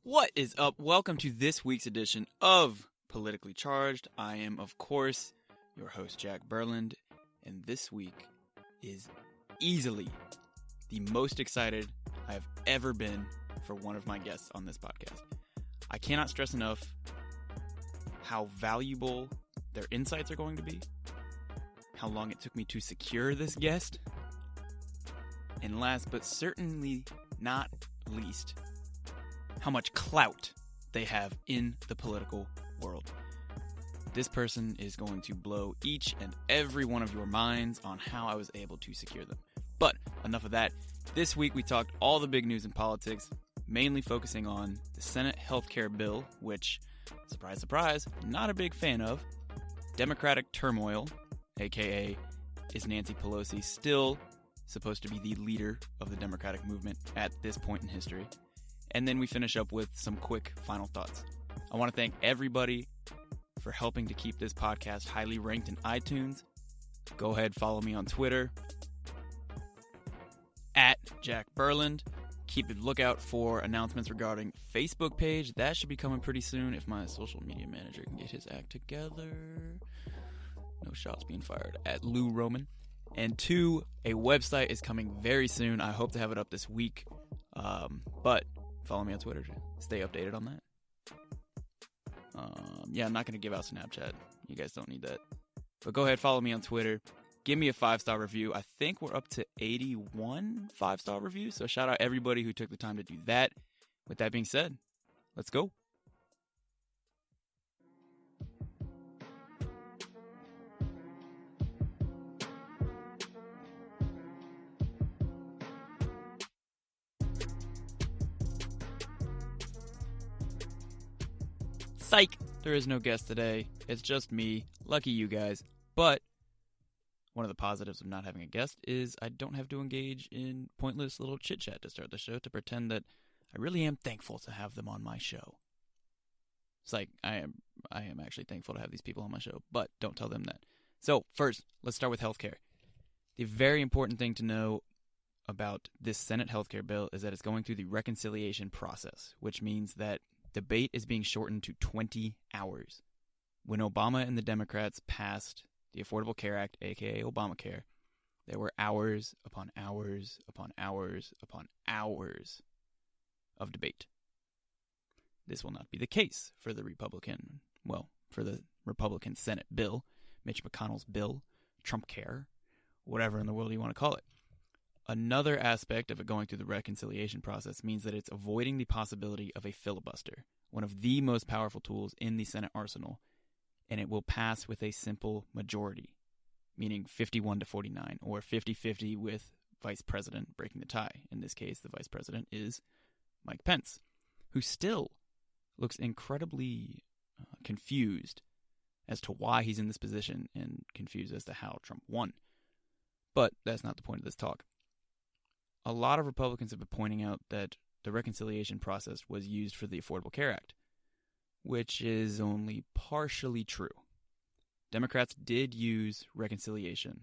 What is up? Welcome to this week's edition of Politically Charged. I am, of course, your host, Jack Berland, and this week is easily the most excited I have ever been for one of my guests on this podcast. I cannot stress enough how valuable their insights are going to be, how long it took me to secure this guest, and last but certainly not least, how much clout they have in the political world. This person is going to blow each and every one of your minds on how I was able to secure them. But enough of that. This week we talked all the big news in politics, mainly focusing on the Senate healthcare bill, which, surprise, surprise, not a big fan of, Democratic turmoil, aka is Nancy Pelosi still supposed to be the leader of the Democratic movement at this point in history? And then we finish up with some quick final thoughts. I want to thank everybody for helping to keep this podcast highly ranked in iTunes. Go ahead, follow me on Twitter, at Jack Berland. Keep a lookout for announcements regarding Facebook page. That should be coming pretty soon if my social media manager can get his act together. No shots being fired at Lou Roman. And 2, a website is coming very soon. I hope to have it up this week. But follow me on Twitter to stay updated on that. I'm not going to give out Snapchat. You guys don't need that. But go ahead, follow me on Twitter. Give me a 5-star review. I think we're up to 81 5-star reviews. So shout out everybody who took the time to do that. With that being said, let's go. Psych! There is no guest today. It's just me. Lucky you guys. But one of the positives of not having a guest is I don't have to engage in pointless little chit-chat to start the show to pretend that I really am thankful to have them on my show. Psych, I am actually thankful to have these people on my show, but don't tell them that. So, first, let's start with healthcare. The very important thing to know about this Senate healthcare bill is that it's going through the reconciliation process, which means that debate is being shortened to 20 hours. When Obama and the Democrats passed the Affordable Care Act, aka Obamacare, there were hours upon hours upon hours upon hours of debate. This will not be the case for the Republican Senate bill, Mitch McConnell's bill, Trump Care, whatever in the world you want to call it. Another aspect of it going through the reconciliation process means that it's avoiding the possibility of a filibuster, one of the most powerful tools in the Senate arsenal, and it will pass with a simple majority, meaning 51-49, or 50-50 with Vice President breaking the tie. In this case, the Vice President is Mike Pence, who still looks incredibly confused as to why he's in this position and confused as to how Trump won. But that's not the point of this talk. A lot of Republicans have been pointing out that the reconciliation process was used for the Affordable Care Act, which is only partially true. Democrats did use reconciliation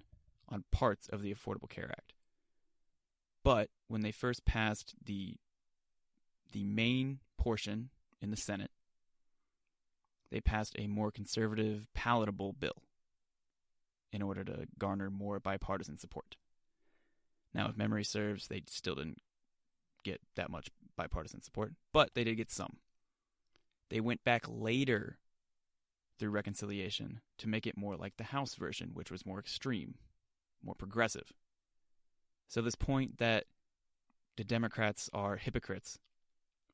on parts of the Affordable Care Act. But when they first passed the main portion in the Senate, they passed a more conservative, palatable bill in order to garner more bipartisan support. Now, if memory serves, they still didn't get that much bipartisan support, but they did get some. They went back later through reconciliation to make it more like the House version, which was more extreme, more progressive. So this point that the Democrats are hypocrites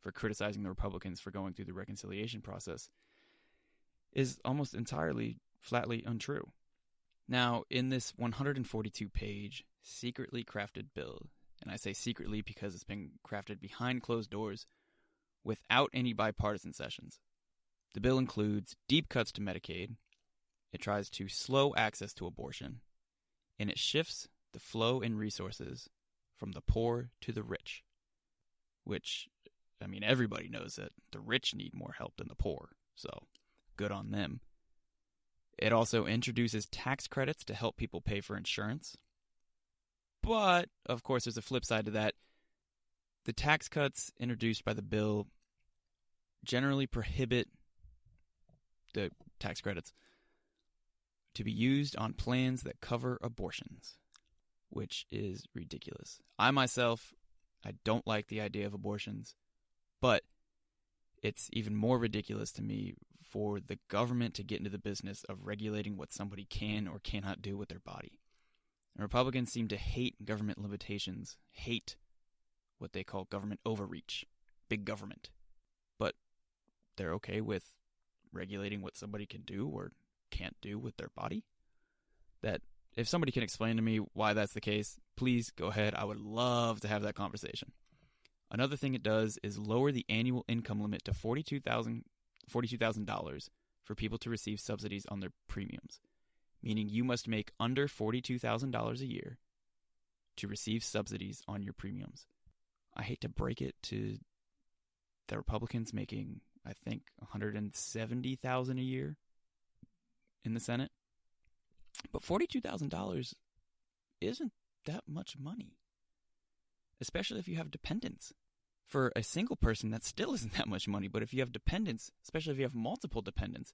for criticizing the Republicans for going through the reconciliation process is almost entirely flatly untrue. Now, in this 142-page secretly crafted bill, and I say secretly because it's been crafted behind closed doors without any bipartisan sessions, the bill includes deep cuts to Medicaid, it tries to slow access to abortion, and it shifts the flow in resources from the poor to the rich, which, I mean, everybody knows that the rich need more help than the poor, so good on them. It also introduces tax credits to help people pay for insurance. But, of course, there's a flip side to that. The tax cuts introduced by the bill generally prohibit the tax credits to be used on plans that cover abortions, which is ridiculous. I myself, I don't like the idea of abortions, but it's even more ridiculous to me for the government to get into the business of regulating what somebody can or cannot do with their body. And Republicans seem to hate government limitations, hate what they call government overreach, big government. But they're okay with regulating what somebody can do or can't do with their body. That if somebody can explain to me why that's the case, please go ahead. I would love to have that conversation. Another thing it does is lower the annual income limit to $42,000 for people to receive subsidies on their premiums, meaning you must make under $42,000 a year to receive subsidies on your premiums. I hate to break it to the Republicans making, I think, $170,000 a year in the Senate, but $42,000 isn't that much money, especially if you have dependents. For a single person, that still isn't that much money, but if you have dependents, especially if you have multiple dependents,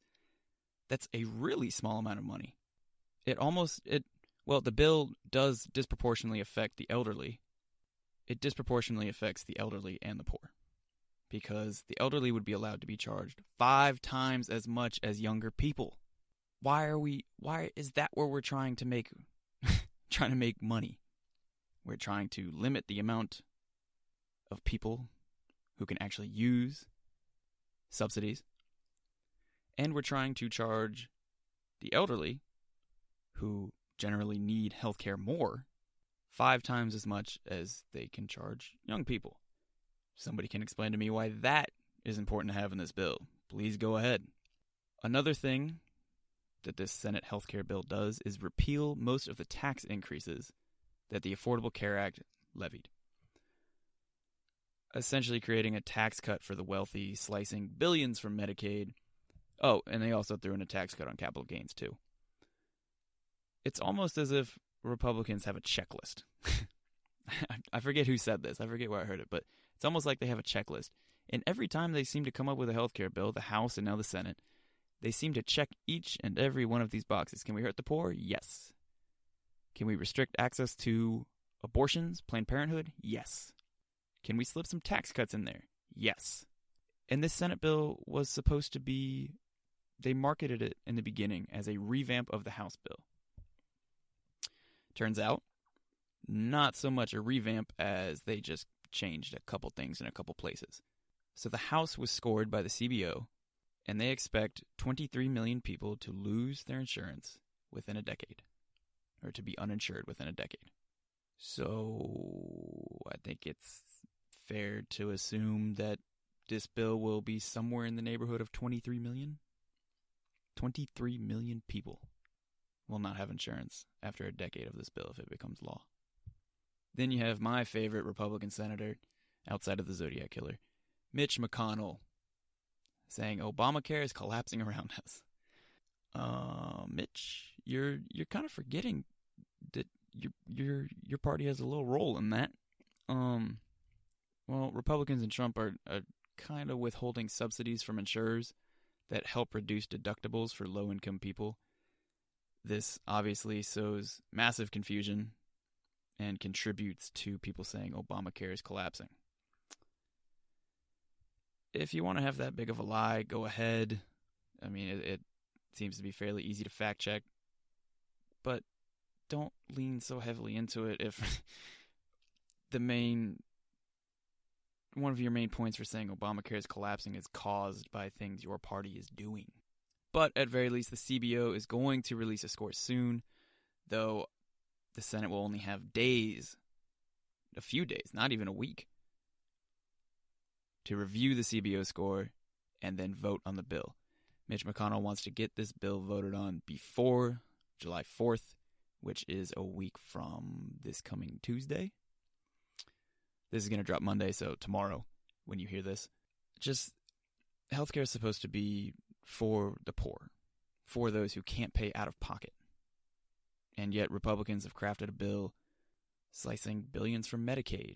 that's a really small amount of money. The bill does disproportionately affect the elderly. It disproportionately affects the elderly and the poor, because the elderly would be allowed to be charged 5 times as much as younger people. Why is that where we're trying to make money? We're trying to limit the amount of people who can actually use subsidies. And we're trying to charge the elderly, who generally need healthcare more, 5 times as much as they can charge young people. Somebody can explain to me why that is important to have in this bill. Please go ahead. Another thing that this Senate healthcare bill does is repeal most of the tax increases that the Affordable Care Act levied, essentially creating a tax cut for the wealthy, slicing billions from Medicaid. Oh, and they also threw in a tax cut on capital gains, too. It's almost as if Republicans have a checklist. I forget who said this. I forget where I heard it, but it's almost like they have a checklist. And every time they seem to come up with a healthcare bill, the House and now the Senate, they seem to check each and every one of these boxes. Can we hurt the poor? Yes. Can we restrict access to abortions, Planned Parenthood? Yes. Can we slip some tax cuts in there? Yes. And this Senate bill was supposed to be, they marketed it in the beginning as a revamp of the House bill. Turns out, not so much a revamp as they just changed a couple things in a couple places. So the House was scored by the CBO, and they expect 23 million people to lose their insurance within a decade, or to be uninsured within a decade. So I think it's fair to assume that this bill will be somewhere in the neighborhood of 23 million. 23 million people will not have insurance after a decade of this bill if it becomes law. Then you have my favorite Republican senator, outside of the Zodiac Killer, Mitch McConnell, saying Obamacare is collapsing around us. Mitch, you're kind of forgetting that your party has a little role in that. Well, Republicans and Trump are kind of withholding subsidies from insurers that help reduce deductibles for low-income people. This obviously sows massive confusion and contributes to people saying Obamacare is collapsing. If you want to have that big of a lie, go ahead. I mean, it seems to be fairly easy to fact check, but don't lean so heavily into it if one of your main points for saying Obamacare is collapsing is caused by things your party is doing. But at very least, the CBO is going to release a score soon, though the Senate will only have a few days, not even a week, to review the CBO score and then vote on the bill. Mitch McConnell wants to get this bill voted on before July 4th, which is a week from this coming Tuesday. This is going to drop Monday, so tomorrow, when you hear this. Healthcare is supposed to be for the poor, for those who can't pay out of pocket. And yet Republicans have crafted a bill slicing billions from Medicaid,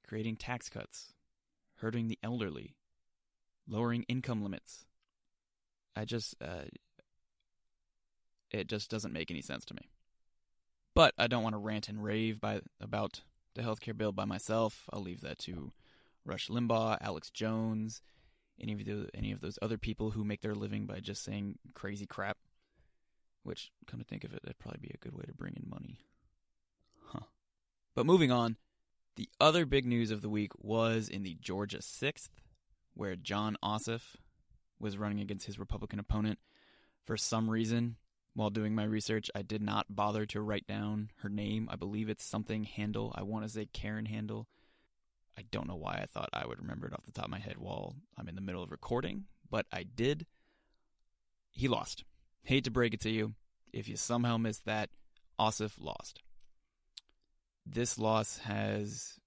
creating tax cuts, hurting the elderly, lowering income limits. It just doesn't make any sense to me. But I don't want to rant and rave about the healthcare bill by myself. I'll leave that to Rush Limbaugh, Alex Jones, any of those other people who make their living by just saying crazy crap. Which, come to think of it, that'd probably be a good way to bring in money. But moving on, the other big news of the week was in the Georgia 6th, where Jon Ossoff was running against his Republican opponent. For some reason, while doing my research, I did not bother to write down her name. I believe it's something Handel. I want to say Karen Handel. I don't know why I thought I would remember it off the top of my head while I'm in the middle of recording, but I did. He lost. Hate to break it to you. If you somehow missed that, Ossoff lost. This loss has,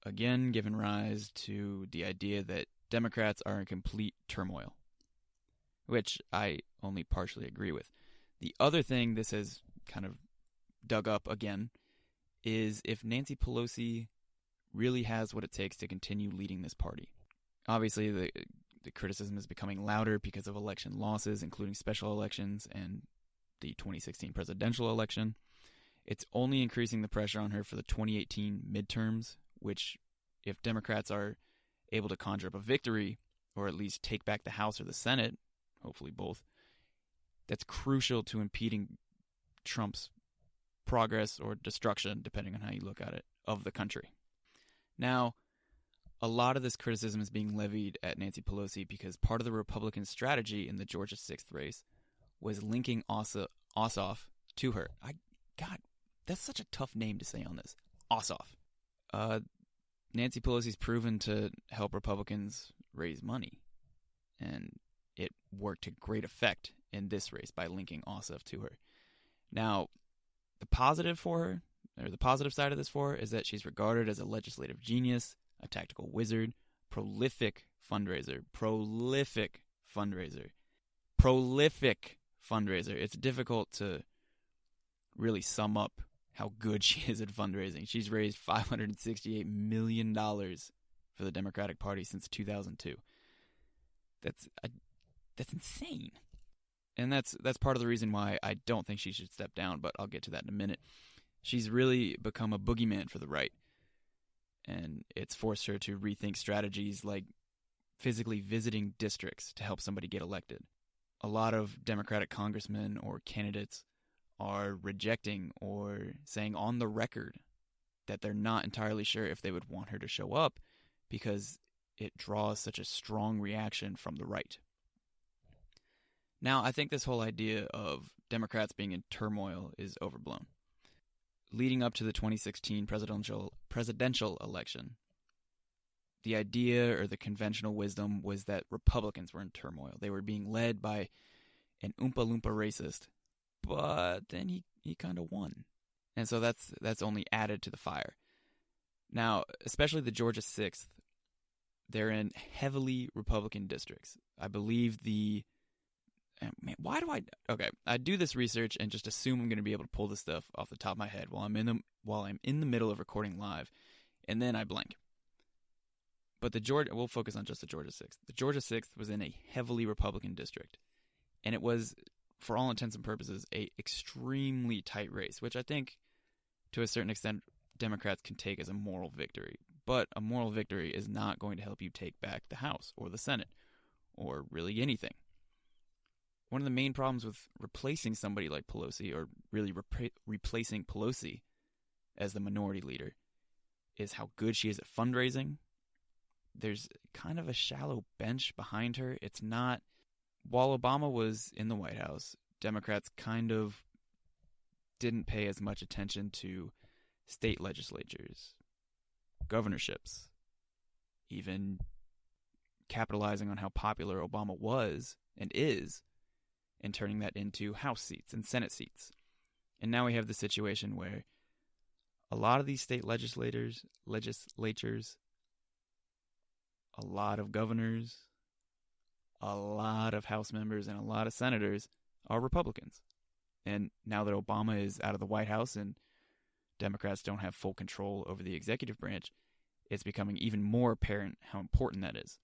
again, given rise to the idea that Democrats are in complete turmoil, which I only partially agree with. The other thing this has kind of dug up again is if Nancy Pelosi really has what it takes to continue leading this party. Obviously, the criticism is becoming louder because of election losses, including special elections and the 2016 presidential election. It's only increasing the pressure on her for the 2018 midterms, which, if Democrats are able to conjure up a victory, or at least take back the House or the Senate, hopefully both, that's crucial to impeding Trump's progress or destruction, depending on how you look at it, of the country. Now, a lot of this criticism is being levied at Nancy Pelosi because part of the Republican strategy in the Georgia 6th race was linking Ossoff to her. God, that's such a tough name to say on this. Ossoff. Nancy Pelosi's proven to help Republicans raise money, and it worked to great effect in this race by linking Ossoff to her. Now, the positive side of this for her is that she's regarded as a legislative genius, a tactical wizard, prolific fundraiser. It's difficult to really sum up how good she is at fundraising. She's raised $568 million for the Democratic Party since 2002. That's insane. And that's part of the reason why I don't think she should step down, but I'll get to that in a minute. She's really become a boogeyman for the right, and it's forced her to rethink strategies like physically visiting districts to help somebody get elected. A lot of Democratic congressmen or candidates are rejecting or saying on the record that they're not entirely sure if they would want her to show up because it draws such a strong reaction from the right. Now, I think this whole idea of Democrats being in turmoil is overblown. Leading up to the 2016 presidential election, the idea or the conventional wisdom was that Republicans were in turmoil. They were being led by an Oompa Loompa racist, but then he kind of won. And so that's only added to the fire. Now, especially the Georgia 6th, they're in heavily Republican districts. I believe I do this research and just assume I'm going to be able to pull this stuff off the top of my head while I'm in the middle of recording live, and then I blank. But we'll focus on just the Georgia 6th. The Georgia 6th was in a heavily Republican district, and it was, for all intents and purposes, a extremely tight race, which I think, to a certain extent, Democrats can take as a moral victory. But a moral victory is not going to help you take back the House or the Senate, or really anything. One of the main problems with replacing somebody like Pelosi, or really replacing Pelosi as the minority leader, is how good she is at fundraising. There's kind of a shallow bench behind her. It's not... While Obama was in the White House, Democrats kind of didn't pay as much attention to state legislatures, governorships, even capitalizing on how popular Obama was and is, and turning that into House seats and Senate seats. And now we have the situation where a lot of these state legislatures, a lot of governors, a lot of House members, and a lot of senators are Republicans. And now that Obama is out of the White House and Democrats don't have full control over the executive branch, it's becoming even more apparent how important that is.